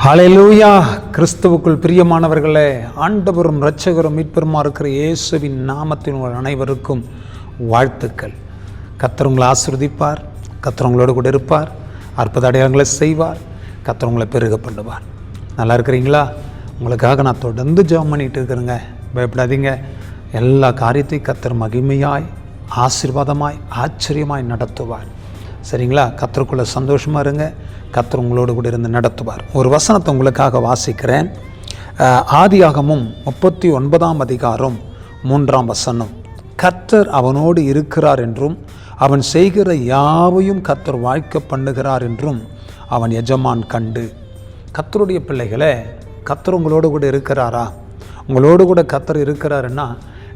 ஹல்லேலூயா. கிறிஸ்துவுக்குள் பிரியமானவர்களே, ஆண்டவரும் இரட்சகரும் மீட்பருமா இருக்கிற இயேசுவின் நாமத்தின் அனைவருக்கும் வாழ்த்துக்கள். கர்த்தர் உங்களை ஆசீர்வதிப்பார், கர்த்தர் உங்களோடு கூட இருப்பார், அற்புத அடையாளங்களை செய்வார், கர்த்தர் உங்களை பெருக பண்ணுவார். நல்லா இருக்கிறீங்களா? உங்களுக்காக நான் தொடர்ந்து ஜெபம் பண்ணிகிட்டு இருக்கிறேங்க. பயப்படாதீங்க. எல்லா காரியத்தையும் கர்த்தர் மகிமையாய், ஆசீர்வாதமாய், ஆச்சரியமாய் நடத்துவார். சரிங்களா? கர்த்தருக்குள்ளே சந்தோஷமாக இருங்க. கர்த்தர் உங்களோடு கூட இருந்து நடத்துவார். ஒரு வசனத்தை உங்களுக்காக வாசிக்கிறேன். ஆதியாகமம் 39:3 கர்த்தர் அவனோடு இருக்கிறார் என்றும் அவன் செய்கிற யாவையும் கர்த்தர் வாய்க்க பண்ணுகிறார் என்றும் அவன் எஜமான் கண்டு. கர்த்தருடைய பிள்ளைகளே, கர்த்தர் உங்களோடு கூட இருக்கிறாரா? உங்களோடு கூட கர்த்தர் இருக்கிறாருன்னா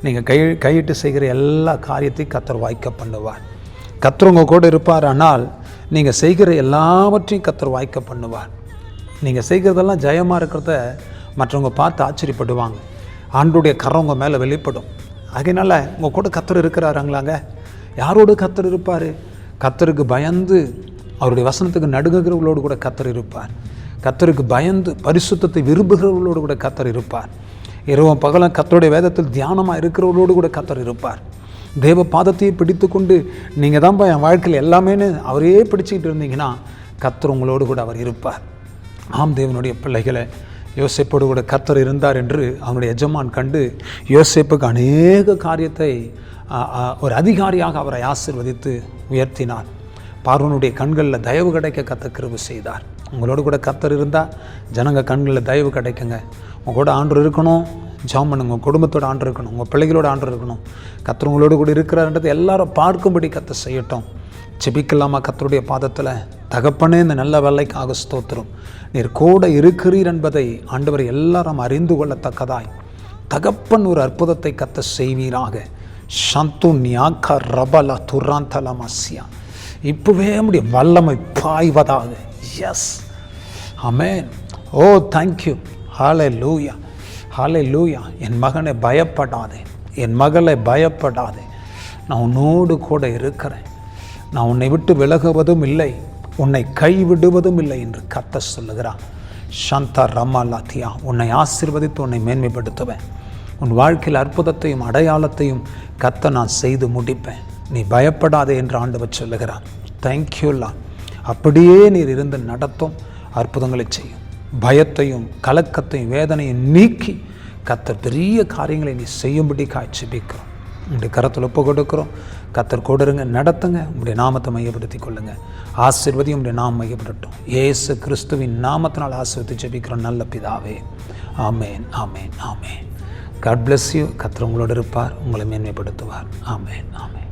நீங்கள் கையிட்டு செய்கிற எல்லா காரியத்தையும் கர்த்தர் வாய்க்க பண்ணுவார். கர்த்தர் உங்கள் கூட இருப்பார். ஆனால் நீங்கள் செய்கிற எல்லாவற்றையும் கர்த்தர் வாய்க்க பண்ணுவார். நீங்கள் செய்கிறதெல்லாம் ஜெயமாக இருக்கிறத மற்றவங்க பார்த்து ஆச்சரியப்படுவாங்க. ஆண்டோடைய கரம் உங்கள் மேலே வெளிப்படும். அதனால் உங்கள் கூட கர்த்தர் இருக்கிறாருங்களாங்க. யாரோடு கர்த்தர் இருப்பார்? கர்த்தருக்கு பயந்து அவருடைய வசனத்துக்கு நடுங்குகிறவர்களோடு கூட கர்த்தர் இருப்பார். கர்த்தருக்கு பயந்து பரிசுத்தத்தை விரும்புகிறவர்களோடு கூட கர்த்தர் இருப்பார். இரவும் பகலும் கர்த்தருடைய வேதத்தில் தியானமாக இருக்கிறவர்களோடு கூட கர்த்தர் இருப்பார். தேவ பாதத்தையே பிடித்து கொண்டு நீங்கள் தான்ப்பா என் வாழ்க்கையில் எல்லாமேன்னு அவரே பிடிச்சிக்கிட்டு இருந்தீங்கன்னா கர்த்தர் உங்களோடு கூட அவர் இருப்பார். ஆம் தேவனுடைய பிள்ளைகளை, யோசேப்போடு கூட கர்த்தர் இருந்தார் என்று அவனுடைய எஜமான் கண்டு யோசேப்புக்கு அநேக காரியத்தை ஒரு அதிகாரியாக அவரை ஆசீர்வதித்து உயர்த்தினார். பார்வோனுடைய கண்களில் தயவு கிடைக்க கர்த்தர் கிருபை செய்தார். உங்களோடு கூட கர்த்தர் இருந்தால் ஜனங்க கண்களில் தயவு கிடைக்குங்க. உங்கள் கூட ஆண்டவர் இருக்கணும். ஜெபம் பண்ணுங்க. உங்கள் குடும்பத்தோடு ஆண்டு இருக்கணும், உங்கள் பிள்ளைகளோட ஆண்டு இருக்கணும். கர்த்தர் உங்களோடு கூட இருக்கிறார்ன்றது எல்லாரும் பார்க்கும்படி கர்த்தர் செய்யட்டும். ஜெபிக்கலாமா? கர்த்தருடைய பாதத்தில், தகப்பனே, இந்த நல்ல வேலைக்காக ஸ்தோத்திரம். நீர் கூட இருக்கிறீர் என்பதை ஆண்டவர் எல்லாரும் அறிந்து கொள்ளத்தக்கதாய் தகப்பன் ஒரு அற்புதத்தை கர்த்தர் செய்வீராக. சந்து நியாக்கா ரபலா துராந்தலமாசியா, இப்போவே நம்முடைய வல்லமை பாய்வதாக. எஸ், ஆமென். ஓ தேங்க்யூ. ஹல்லேலூயா, ஹல்லேலூயா. என் மகனை பயப்படாதே, என் மகளை பயப்படாதே. நான் உன்னோடு கூட இருக்கிறேன். நான் உன்னை விட்டு விலகுவதும் இல்லை, உன்னை கைவிடுவதும் இல்லை என்று கர்த்தர் சொல்லுகிறான். சாந்தா ரமாலாத்தியா, உன்னை ஆசீர்வதித்து உன்னை மேன்மைப்படுத்துவேன். உன் வாழ்க்கையில் அற்புதத்தையும் அடையாளத்தையும் கர்த்தர் நான் செய்து முடிப்பேன். நீ பயப்படாதே என்று ஆண்டவர் சொல்லுகிறான். தேங்க்யூல்லா. அப்படியே நீர் இருந்து நடத்தும், அற்புதங்களை செய்யும். பயத்தையும் கலக்கத்தையும் வேதனையும் நீக்கி கர்த்தர் பெரிய காரியங்களை நீ செய்யும்படி காய்ச்சிபிக்கிறோம். உங்களுடைய கரத்தில் ஒப்பு கொடுக்கிறோம். கர்த்தர் கொடுங்க, நடத்துங்க. உங்களுடைய நாமத்தை மையப்படுத்தி கொள்ளுங்க. ஆசீர்வதி உங்களுடைய நாமம் மையப்படட்டும். இயேசு கிறிஸ்துவின் நாமத்தினால் ஆசீர்வதி ஜெபிக்கிறோம் நல்ல பிதாவே. ஆமேன், ஆமேன், ஆமேன். God bless you. கர்த்தர் உங்களோடு இருப்பார், உங்களை மேன்மைப்படுத்துவார். ஆமேன், ஆமேன்.